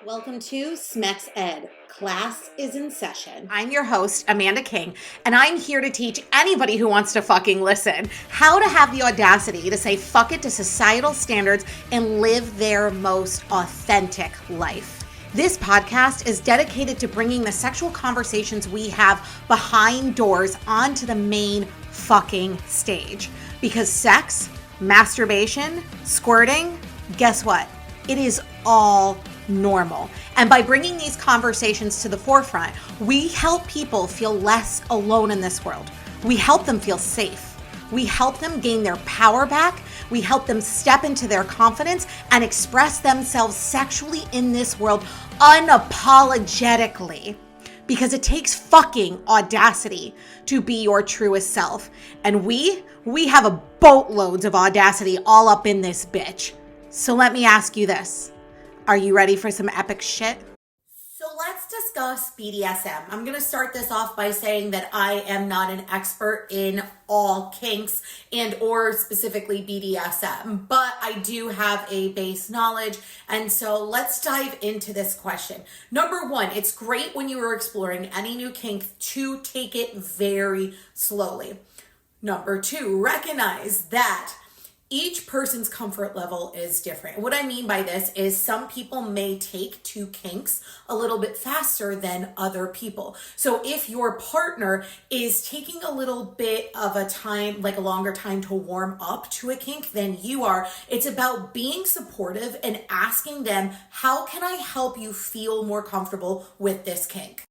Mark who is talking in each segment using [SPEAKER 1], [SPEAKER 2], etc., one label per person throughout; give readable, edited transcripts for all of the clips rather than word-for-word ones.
[SPEAKER 1] Welcome to Smex Ed. Class is in session.
[SPEAKER 2] I'm your host, Amanda King, and I'm here to teach anybody who wants to fucking listen how to have the audacity to say fuck it to societal standards and live their most authentic life. This podcast is dedicated to bringing the sexual conversations we have behind doors onto the main fucking stage. Because sex, masturbation, squirting, guess what? It is all normal. And by bringing these conversations to the forefront, we help people feel less alone in this world. We help them feel safe. We help them gain their power back. We help them step into their confidence and express themselves sexually in this world unapologetically. Because it takes fucking audacity to be your truest self. And we have a boatloads of audacity all up in this bitch. So let me ask you this. Are you ready for some epic shit?
[SPEAKER 1] So let's discuss BDSM. I'm going to start this off by saying that I am not an expert in all kinks and or specifically BDSM, but I do have a base knowledge. And so let's dive into this question. Number one, it's great when you are exploring any new kink to take it very slowly. Number two, recognize that each person's comfort level is different. What I mean by this is some people may take to kinks a little bit faster than other people. So if your partner is taking a little bit of a time, like a longer time to warm up to a kink than you are, it's about being supportive and asking them, how can I help you feel more comfortable with this kink?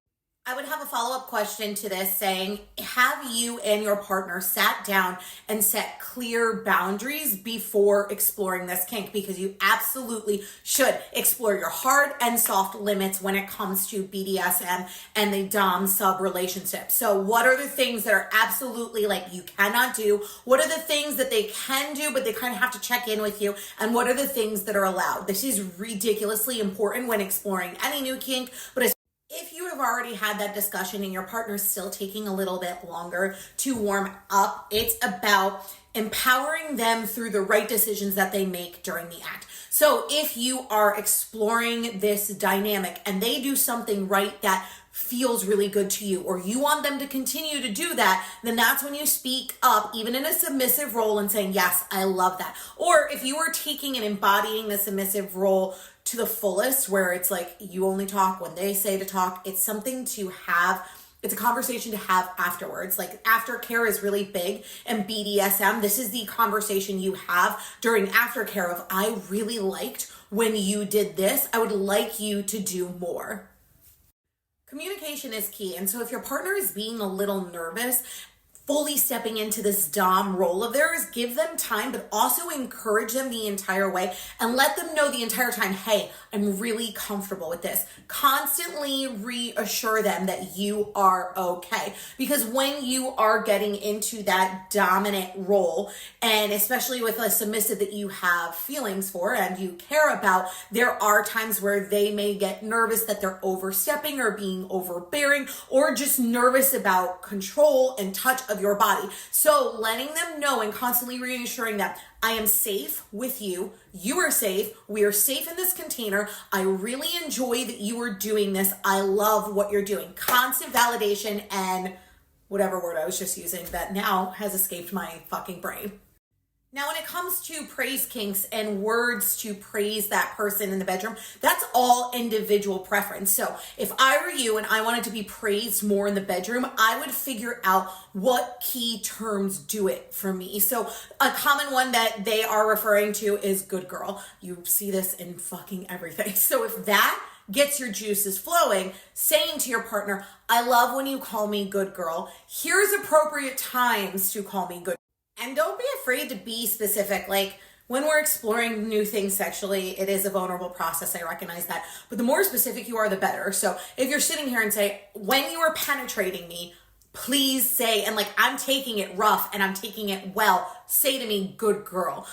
[SPEAKER 1] I would have a follow-up question to this saying, have you and your partner sat down and set clear boundaries before exploring this kink? Because you absolutely should explore your hard and soft limits when it comes to BDSM and the dom-sub relationship. So what are the things that are absolutely like you cannot do? What are the things that they can do, but they kind of have to check in with you? And what are the things that are allowed? This is ridiculously important when exploring any new kink, but if you have already had that discussion and your partner's still taking a little bit longer to warm up, it's about empowering them through the right decisions that they make during the act. So if you are exploring this dynamic and they do something right that feels really good to you, or you want them to continue to do that, then that's when you speak up, even in a submissive role, and saying, yes, I love that. Or if you are taking and embodying the submissive role to the fullest, where it's like you only talk when they say to talk, it's something to have. It's a conversation to have afterwards. Like aftercare is really big in BDSM. This is the conversation you have during aftercare of, I really liked when you did this. I would like you to do more. Communication is key. And so if your partner is being a little nervous, fully stepping into this dom role of theirs, give them time, but also encourage them the entire way and let them know the entire time, hey, I'm really comfortable with this. Constantly reassure them that you are okay. Because when you are getting into that dominant role, and especially with a submissive that you have feelings for and you care about, there are times where they may get nervous that they're overstepping or being overbearing, or just nervous about control and touch of your body. So letting them know and constantly reassuring them, I am safe with you. You are safe. We are safe in this container. I really enjoy that you are doing this. I love what you're doing. Constant validation and whatever word I was just using that now has escaped my fucking brain. Now, when it comes to praise kinks and words to praise that person in the bedroom, that's all individual preference. So if I were you and I wanted to be praised more in the bedroom, I would figure out what key terms do it for me. So a common one that they are referring to is good girl. You see this in fucking everything. So if that gets your juices flowing, saying to your partner, I love when you call me good girl. Here's appropriate times to call me good. And don't be afraid to be specific. Like when we're exploring new things sexually, it is a vulnerable process. I recognize that. But the more specific you are, the better. So if you're sitting here and say, when you are penetrating me, please say, and like I'm taking it rough and I'm taking it well, say to me, good girl.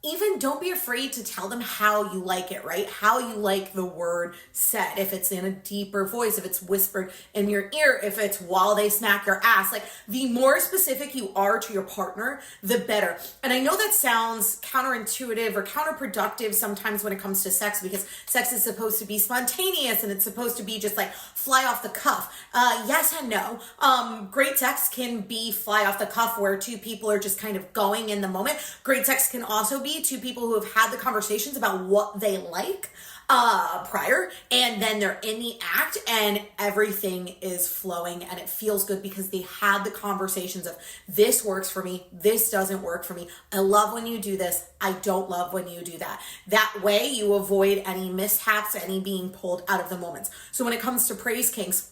[SPEAKER 1] even don't be afraid to tell them how you like it, right? How you like the word said. If it's in a deeper voice, if it's whispered in your ear, if it's while they smack your ass. Like, the more specific you are to your partner, the better. And I know that sounds counterintuitive or counterproductive sometimes when it comes to sex, because sex is supposed to be spontaneous and it's supposed to be just like fly off the cuff. Yes and no. Great sex can be fly off the cuff where two people are just kind of going in the moment. Great sex can also be two people who have had the conversations about what they like prior, and then they're in the act and everything is flowing and it feels good because they had the conversations of, this works for me, this doesn't work for me, I love when you do this, I don't love when you do that. That way you avoid any mishaps, any being pulled out of the moments. So when it comes to praise kinks,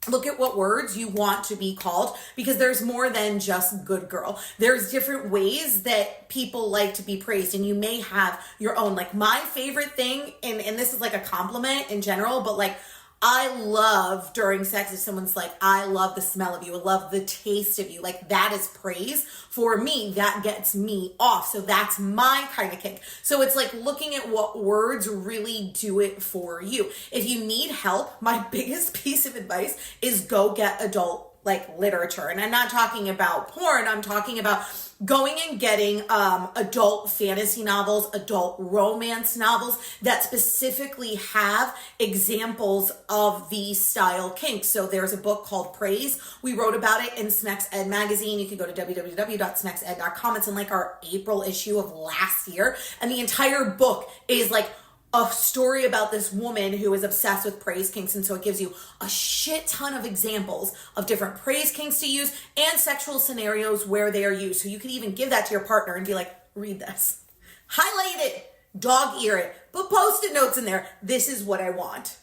[SPEAKER 1] look at what words you want to be called, because there's more than just good girl. There's different ways that people like to be praised, and you may have your own. Like, my favorite thing, and this is like a compliment in general, but like, I love during sex if someone's like, I love the smell of you, I love the taste of you. Like, that is praise for me. That gets me off. So that's my kind of kink. So it's like looking at what words really do it for you. If you need help, my biggest piece of advice is go get adult like literature. And I'm not talking about porn. I'm talking about going and getting adult fantasy novels, adult romance novels that specifically have examples of these style kinks. So there's a book called Praise. We wrote about it in Smex Ed magazine. You can go to www.smexed.com. It's in like our April issue of last year. And the entire book is like a story about this woman who is obsessed with praise kinks. And so it gives you a shit ton of examples of different praise kinks to use and sexual scenarios where they are used. So you could even give that to your partner and be like, read this, highlight it, dog ear it, put post-it notes in there. This is what I want.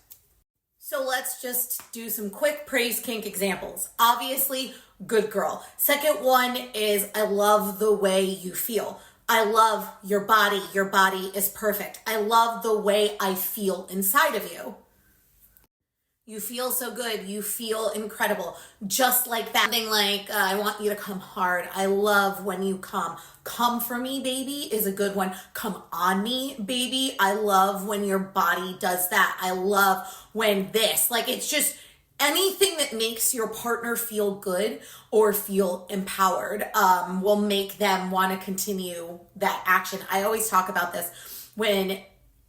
[SPEAKER 1] So let's just do some quick praise kink examples. Obviously, good girl. Second one is, I love the way you feel. I love your body. Your body is perfect. I love the way I feel inside of you. You feel so good. You feel incredible. Just like that. Something like, I want you to come hard. I love when you come. Come for me, baby is a good one. Come on me, baby. I love when your body does that. I love when this. Like, it's just anything that makes your partner feel good or feel empowered will make them want to continue that action. I always talk about this when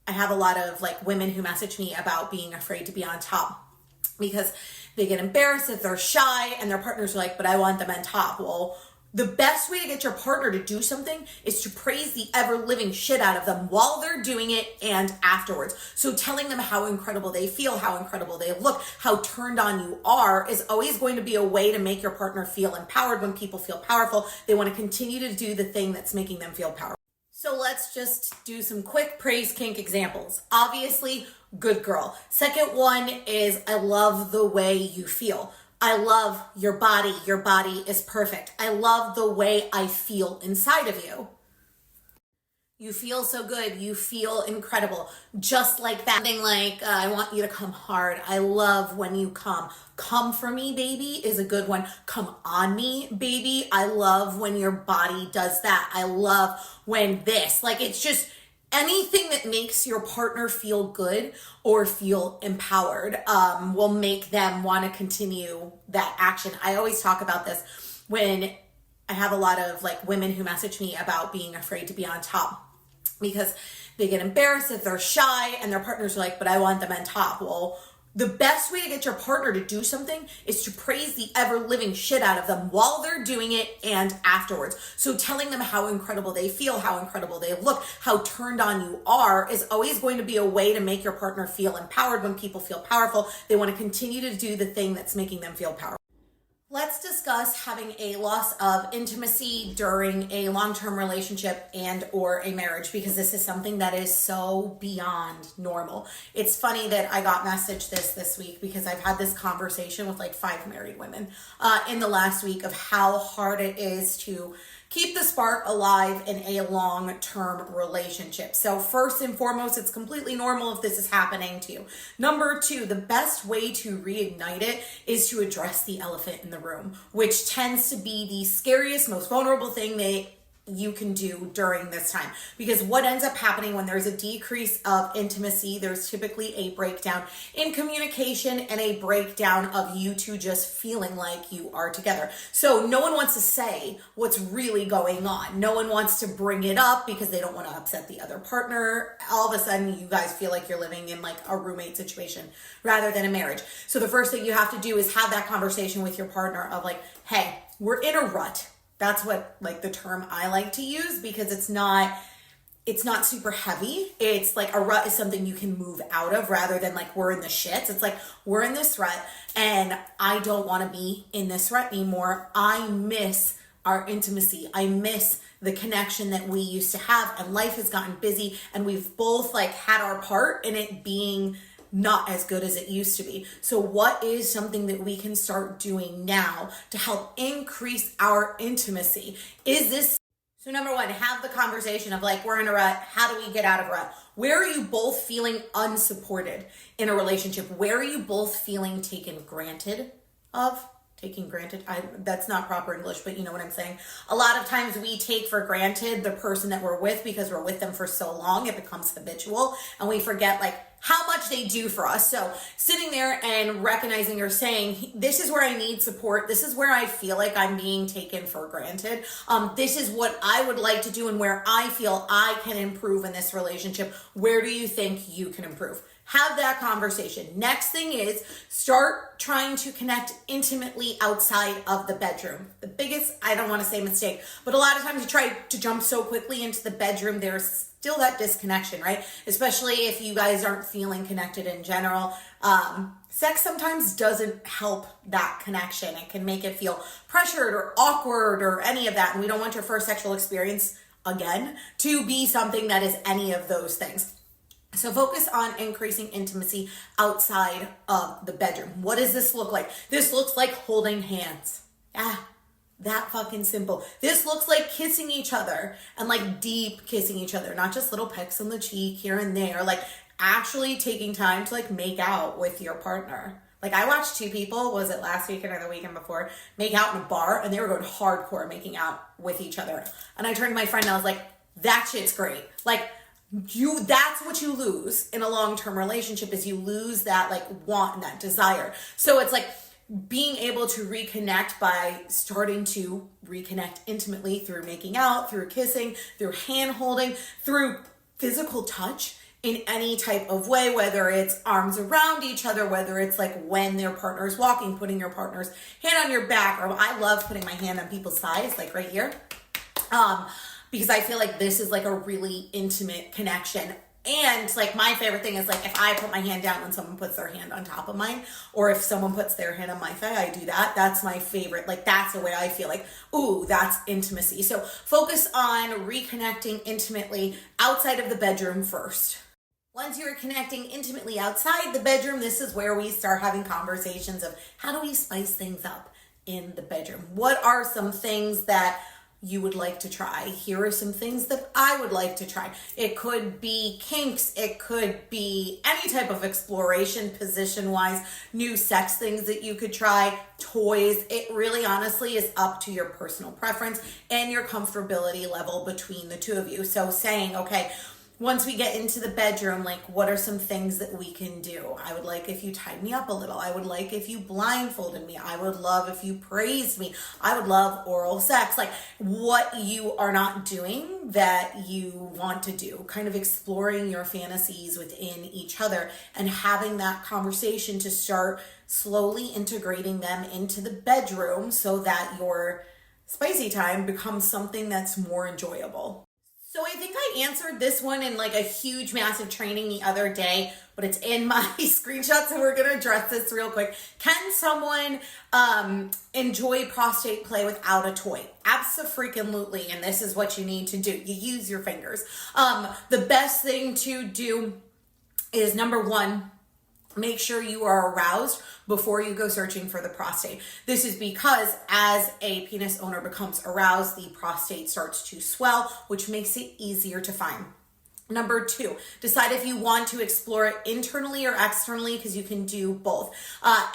[SPEAKER 1] I have a lot of like women who message me about being afraid to be on top because they get embarrassed if they're shy and their partners are like, but I want them on top. Well, the best way to get your partner to do something is to praise the ever-living shit out of them while they're doing it and afterwards. So telling them how incredible they feel, how incredible they look, how turned on you are is always going to be a way to make your partner feel empowered. When people feel powerful, they want to continue to do the thing that's making them feel powerful. So let's just do some quick praise kink examples. Obviously, good girl. Second one is, I love the way you feel. I love your body. Your body is perfect. I love the way I feel inside of you. You feel so good. You feel incredible. Just like that. Something like, I want you to come hard. I love when you come. Come for me, baby is a good one. Come on me, baby. I love when your body does that. I love when this. Like, it's just anything that makes your partner feel good or feel empowered will make them want to continue that action. I always talk about this when I have a lot of like women who message me about being afraid to be on top because they get embarrassed if they're shy and their partners are like, but I want them on top. Well, the best way to get your partner to do something is to praise the ever-living shit out of them while they're doing it and afterwards. So telling them how incredible they feel, how incredible they look, how turned on you are is always going to be a way to make your partner feel empowered. When people feel powerful, they want to continue to do the thing that's making them feel powerful. Let's discuss having a loss of intimacy during a long-term relationship and or a marriage, because this is something that is so beyond normal. It's funny that I got messaged this week because I've had this conversation with like 5 married women in the last week of how hard it is to keep the spark alive in a long-term relationship. So first and foremost, it's completely normal if this is happening to you. Number 2, the best way to reignite it is to address the elephant in the room, which tends to be the scariest, most vulnerable thing you can do during this time. Because what ends up happening when there's a decrease of intimacy, there's typically a breakdown in communication and a breakdown of you two just feeling like you are together. So no one wants to say what's really going on. No one wants to bring it up because they don't want to upset the other partner. All of a sudden you guys feel like you're living in like a roommate situation rather than a marriage. So the first thing you have to do is have that conversation with your partner of like, hey, we're in a rut. That's what like the term I like to use, because it's not super heavy. It's like a rut is something you can move out of rather than like we're in the shits. It's like we're in this rut and I don't want to be in this rut anymore. I miss our intimacy. I miss the connection that we used to have, and life has gotten busy and we've both like had our part in it being not as good as it used to be. So what is something that we can start doing now to help increase our intimacy? So number one, have the conversation of like, we're in a rut. How do we get out of rut? Where are you both feeling unsupported in a relationship? Where are you both feeling taken granted of? Taking granted, that's not proper English, but you know what I'm saying. A lot of times we take for granted the person that we're with because we're with them for so long, it becomes habitual and we forget like how much they do for us. So sitting there and recognizing or saying, this is where I need support. This is where I feel like I'm being taken for granted. This is what I would like to do and where I feel I can improve in this relationship. Where do you think you can improve? Have that conversation. Next thing is start trying to connect intimately outside of the bedroom. The biggest, I don't want to say mistake, but a lot of times you try to jump so quickly into the bedroom, there's still that disconnection, right? Especially if you guys aren't feeling connected in general. Sex sometimes doesn't help that connection. It can make it feel pressured or awkward or any of that. And we don't want your first sexual experience, again, to be something that is any of those things. So focus on increasing intimacy outside of the bedroom. What does this look like? This looks like holding hands. That fucking simple. This looks like kissing each other and like deep kissing each other, not just little pecks on the cheek here and there, like actually taking time to like make out with your partner. Like I watched two people, was it last weekend or the weekend before, make out in a bar and they were going hardcore making out with each other. And I turned to my friend and I was like, that shit's great. Like, that's what you lose in a long-term relationship is you lose that like want and that desire. So it's like being able to reconnect by starting to reconnect intimately through making out, through kissing, through hand holding, through physical touch in any type of way, whether it's arms around each other, whether it's like when their partner is walking, putting your partner's hand on your back, or I love putting my hand on people's thighs, like right here. Because I feel like this is like a really intimate connection. And like my favorite thing is like if I put my hand down when someone puts their hand on top of mine, or if someone puts their hand on my thigh, I do that. That's my favorite. Like that's the way I feel like, ooh, that's intimacy. So focus on reconnecting intimately outside of the bedroom first. Once you're connecting intimately outside the bedroom, this is where we start having conversations of how do we spice things up in the bedroom? What are some things that you would like to try? Here are some things that I would like to try. It could be kinks. It could be any type of exploration, position-wise, new sex things that you could try, toys. It really honestly is up to your personal preference and your comfortability level between the two of you. So saying, okay, once we get into the bedroom, like what are some things that we can do? I would like if you tied me up a little. I would like if you blindfolded me. I would love if you praised me. I would love oral sex. Like what you are not doing that you want to do. Kind of exploring your fantasies within each other and having that conversation to start slowly integrating them into the bedroom so that your spicy time becomes something that's more enjoyable. So I think I answered this one in like a huge, massive training the other day, but it's in my screenshots, so we're going to address this real quick. Can someone enjoy prostate play without a toy? Abso-freaking-lutely, and this is what you need to do. You use your fingers. The best thing to do is number one, make sure you are aroused before you go searching for the prostate. This is because as a penis owner becomes aroused, the prostate starts to swell, which makes it easier to find. Number two, decide if you want to explore it internally or externally, because you can do both.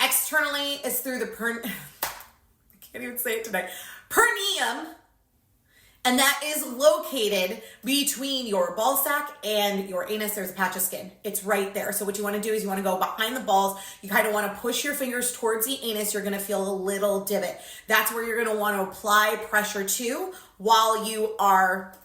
[SPEAKER 1] Externally is through the I can't even say it today. Perineum. And that is located between your ball sack and your anus. There's a patch of skin. It's right there. So what you want to do is you want to go behind the balls. You kind of want to push your fingers towards the anus. You're going to feel a little divot. That's where you're going to want to apply pressure to while you are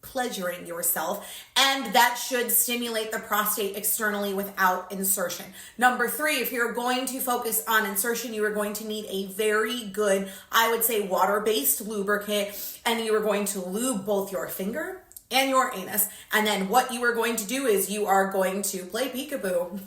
[SPEAKER 1] pleasuring yourself, and that should stimulate the prostate externally without insertion. Number 3, if you're going to focus on insertion, you are going to need a very good, I would say, water-based lubricant, and you are going to lube both your finger and your anus. And then what you are going to do is you are going to play peekaboo.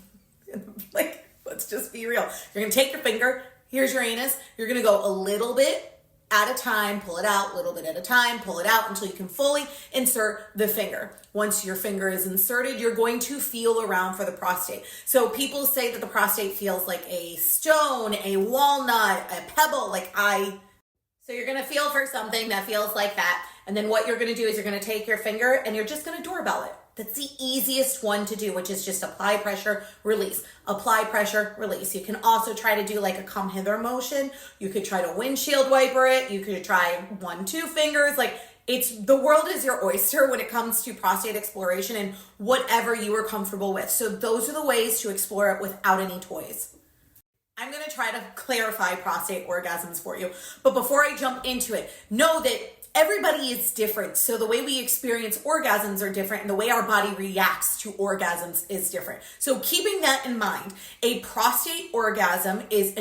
[SPEAKER 1] Like, let's just be real. You're going to take your finger, here's your anus, you're going to go a little bit at a time, pull it out, a little bit at a time, pull it out until you can fully insert the finger. Once your finger is inserted, you're going to feel around for the prostate. So people say that the prostate feels like a stone, a walnut, a pebble, so you're gonna feel for something that feels like that. And then what you're gonna do is you're gonna take your finger and you're just gonna doorbell it. That's the easiest one to do, which is just apply pressure, release. Apply pressure, release. You can also try to do like a come hither motion. You could try to windshield wiper it. You could try 1-2 fingers. The world is your oyster when it comes to prostate exploration and whatever you are comfortable with. So those are the ways to explore it without any toys. I'm going to try to clarify prostate orgasms for you. But before I jump into it, know that everybody is different. So the way we experience orgasms are different, and the way our body reacts to orgasms is different. So keeping that in mind, a prostate orgasm is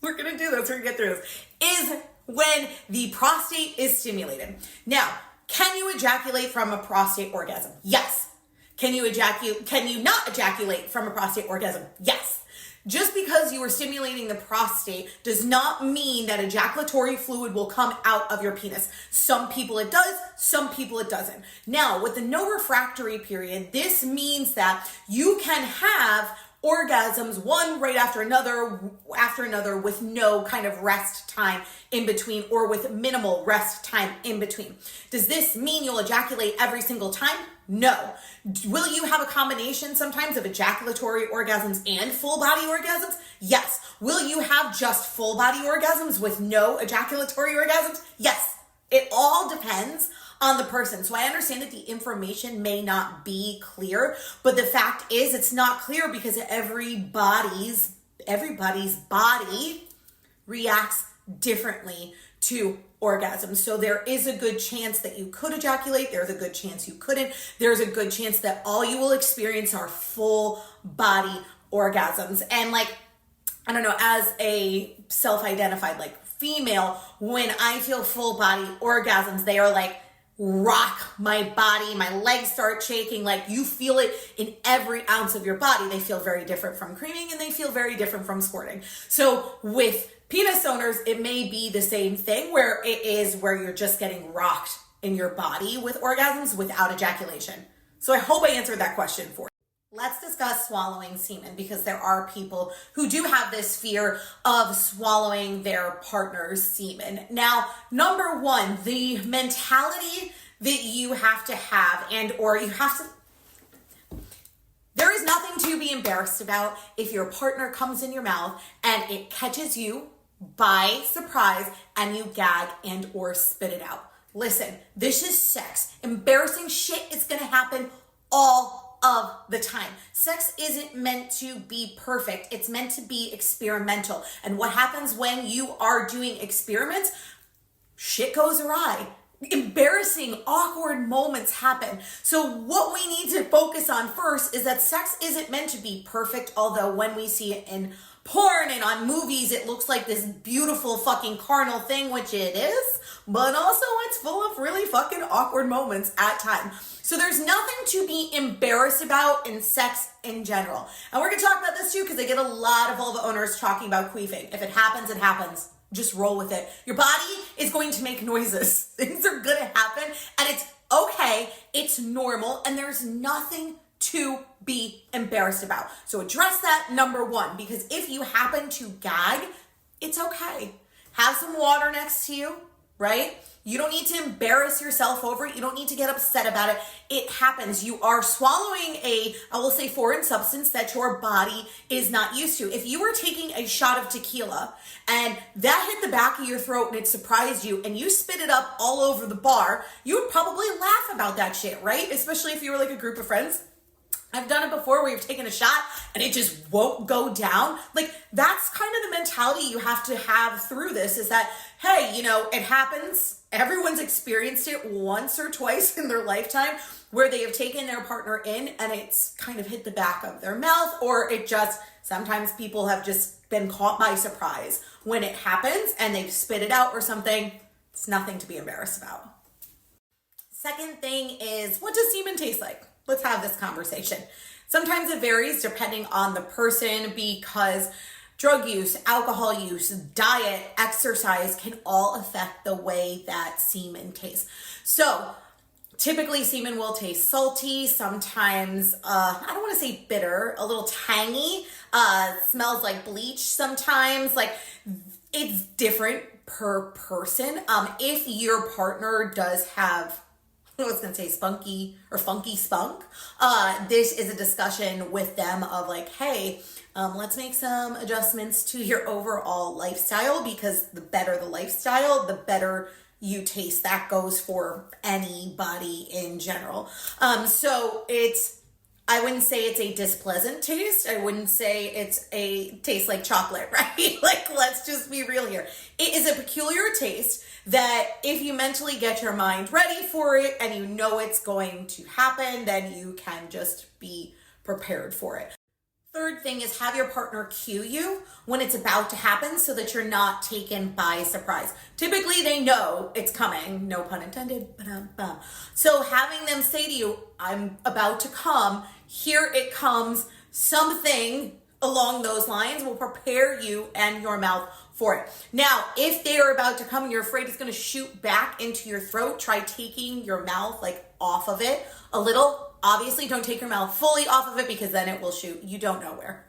[SPEAKER 1] we're going to do this, we're going to get through this, is when the prostate is stimulated. Now, can you ejaculate from a prostate orgasm? Yes. Can you not ejaculate from a prostate orgasm? Yes. Just because you are stimulating the prostate does not mean that ejaculatory fluid will come out of your penis. Some people it does, some people it doesn't. Now, with the no refractory period, this means that you can have orgasms one right after another with no kind of rest time in between, or with minimal rest time in between. Does this mean you'll ejaculate every single time? No. Will you have a combination sometimes of ejaculatory orgasms and full body orgasms? Yes. Will you have just full body orgasms with no ejaculatory orgasms? Yes. It all depends on the person. So I understand that the information may not be clear, but the fact is it's not clear because everybody's body reacts differently to orgasms. So there is a good chance that you could ejaculate. There's a good chance you couldn't. There's a good chance that all you will experience are full body orgasms. And I don't know, as a self-identified female, when I feel full body orgasms, they are rock my body, my legs start shaking, you feel it in every ounce of your body. They feel very different from creaming, and they feel very different from squirting. So with penis owners, it may be the same thing where you're just getting rocked in your body with orgasms without ejaculation. So I hope I answered that question for you. Let's discuss swallowing semen, because there are people who do have this fear of swallowing their partner's semen. Now, number one, the mentality that you have to have there is nothing to be embarrassed about if your partner comes in your mouth and it catches you by surprise and you gag and or spit it out. Listen, this is sex. Embarrassing shit is going to happen all of the time. Sex isn't meant to be perfect. It's meant to be experimental. And what happens when you are doing experiments? Shit goes awry. Embarrassing, awkward moments happen. So what we need to focus on first is that sex isn't meant to be perfect, although when we see it in porn and on movies, it looks like this beautiful fucking carnal thing, which it is, but also it's full of really fucking awkward moments at times. So there's nothing to be embarrassed about in sex in general. And we're going to talk about this too, because I get a lot of vulva owners talking about queefing. If it happens, it happens. Just roll with it. Your body is going to make noises. Things are going to happen, and it's okay. It's normal, and there's nothing to be embarrassed about. So address that, number one, because if you happen to gag, it's okay. Have some water next to you. right? You don't need to embarrass yourself over it. You don't need to get upset about it. It happens. You are swallowing I will say, foreign substance that your body is not used to. If you were taking a shot of tequila and that hit the back of your throat and it surprised you and you spit it up all over the bar, you would probably laugh about that shit, right? Especially if you were like a group of friends. I've done it before where you've taken a shot and it just won't go down. Like, that's kind of the mentality you have to have through this, is that, hey, it happens. Everyone's experienced it once or twice in their lifetime where they have taken their partner in and it's kind of hit the back of their mouth, or sometimes people have just been caught by surprise when it happens and they've spit it out or something. It's nothing to be embarrassed about. Second thing is, what does semen taste like? Let's have this conversation. Sometimes it varies depending on the person, because drug use, alcohol use, diet, exercise can all affect the way that semen tastes. So typically semen will taste salty, sometimes, I don't want to say bitter, a little tangy, smells like bleach sometimes. Like, it's different per person. If your partner does have, I was going to say spunky or funky spunk, this is a discussion with them of like, hey, let's make some adjustments to your overall lifestyle, because the better the lifestyle, the better you taste. That goes for anybody in general. I wouldn't say it's a displeasant taste. I wouldn't say it's a taste like chocolate, right? Like, let's just be real here. It is a peculiar taste that if you mentally get your mind ready for it and you know it's going to happen, then you can just be prepared for it. Third thing is, have your partner cue you when it's about to happen so that you're not taken by surprise. Typically, they know it's coming, no pun intended. So having them say to you, I'm about to come, here it comes, something along those lines will prepare you and your mouth for it. Now, if they are about to come and you're afraid it's going to shoot back into your throat, try taking your mouth off of it a little. Obviously, don't take your mouth fully off of it, because then it will shoot you don't know where.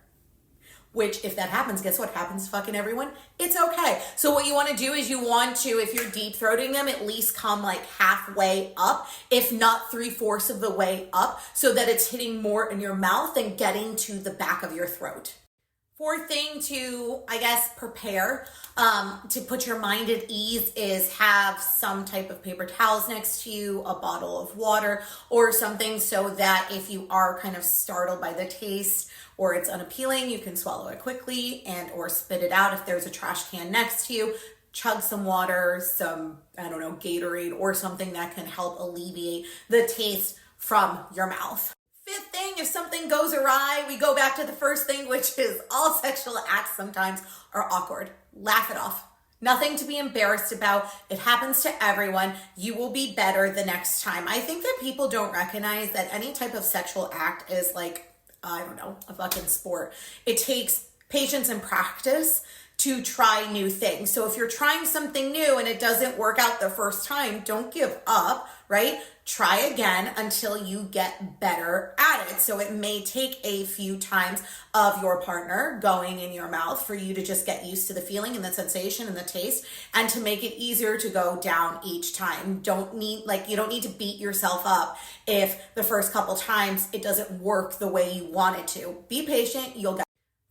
[SPEAKER 1] Which, if that happens, guess what happens to fucking everyone? It's okay. So what you want to do is you want to, if you're deep throating them, at least come halfway up, if not 3/4 of the way up, so that it's hitting more in your mouth and getting to the back of your throat. Fourth thing to, prepare to put your mind at ease is have some type of paper towels next to you, a bottle of water or something, so that if you are kind of startled by the taste or it's unappealing, you can swallow it quickly and or spit it out. If there's a trash can next to you, chug some water, some, Gatorade or something that can help alleviate the taste from your mouth. Fifth thing, if something goes awry, we go back to the first thing, which is all sexual acts sometimes are awkward. Laugh it off. Nothing to be embarrassed about. It happens to everyone. You will be better the next time. I think that people don't recognize that any type of sexual act is a fucking sport. It takes patience and practice to try new things. So if you're trying something new and it doesn't work out the first time, don't give up, right? Try again until you get better at it. So it may take a few times of your partner going in your mouth for you to just get used to the feeling and the sensation and the taste, and to make it easier to go down each time. You don't need to beat yourself up if the first couple times it doesn't work the way you want it to. Be patient, you'll get.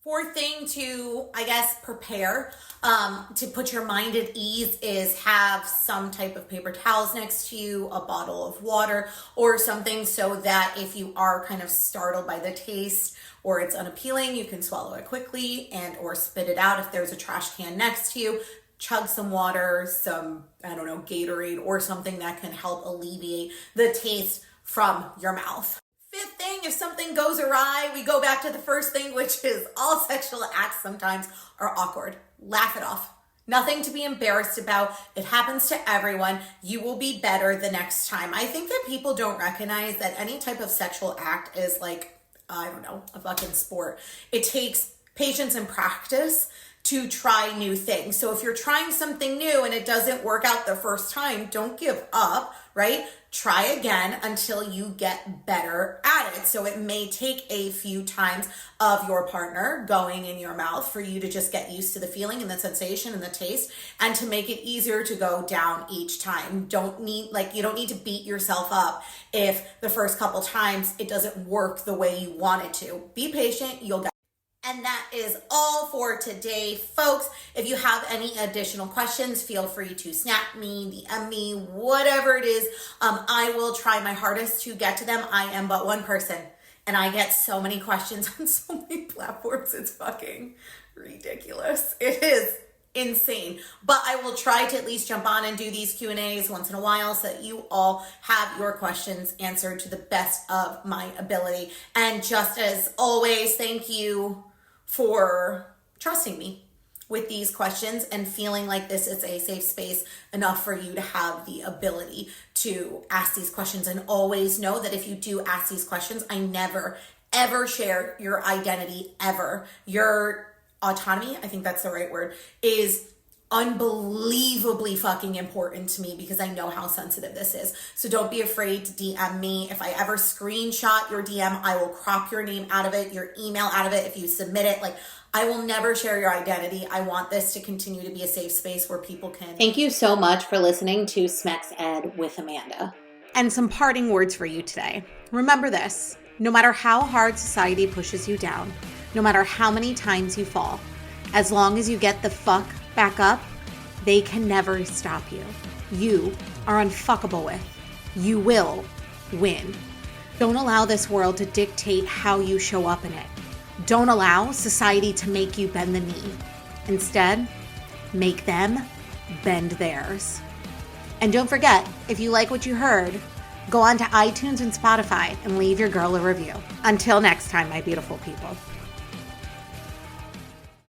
[SPEAKER 1] Fourth thing to, prepare to put your mind at ease is have some type of paper towels next to you, a bottle of water or something, so that if you are kind of startled by the taste or it's unappealing, you can swallow it quickly and or spit it out. If there's a trash can next to you, chug some water, some, Gatorade or something that can help alleviate the taste from your mouth. Fifth thing, if something goes awry, we go back to the first thing, which is all sexual acts sometimes are awkward. Laugh it off. Nothing to be embarrassed about. It happens to everyone. You will be better the next time. I think that people don't recognize that any type of sexual act is a fucking sport. It takes patience and practice to try new things. So if you're trying something new and it doesn't work out the first time, don't give up, right? Try again until you get better at it. So it may take a few times of your partner going in your mouth for you to just get used to the feeling and the sensation and the taste, and to make it easier to go down each time. You don't need to beat yourself up if the first couple times it doesn't work the way you want it to. Be patient, you'll get. And that is all for today, folks. If you have any additional questions, feel free to snap me, DM me, whatever it is. I will try my hardest to get to them. I am but one person, and I get so many questions on so many platforms. It's fucking ridiculous. It is insane. But I will try to at least jump on and do these Q&As once in a while so that you all have your questions answered to the best of my ability. And just as always, thank you for trusting me with these questions and feeling like this is a safe space enough for you to have the ability to ask these questions. And always know that if you do ask these questions, I never, ever share your identity ever. Your autonomy, I think that's the right word, is unbelievably fucking important to me because I know how sensitive this is. So don't be afraid to DM me. If I ever screenshot your DM, I will crop your name out of it, your email out of it if you submit it. Like, I will never share your identity. I want this to continue to be a safe space where people can.
[SPEAKER 2] Thank you so much for listening to Smex Ed with Amanda. And some parting words for you today. Remember this: no matter how hard society pushes you down, no matter how many times you fall, as long as you get the fuck back up, they can never stop you. You are unfuckable with. You will win. Don't allow this world to dictate how you show up in it. Don't allow society to make you bend the knee. Instead, make them bend theirs. And don't forget, if you like what you heard, go on to iTunes and Spotify and leave your girl a review. Until next time, my beautiful people.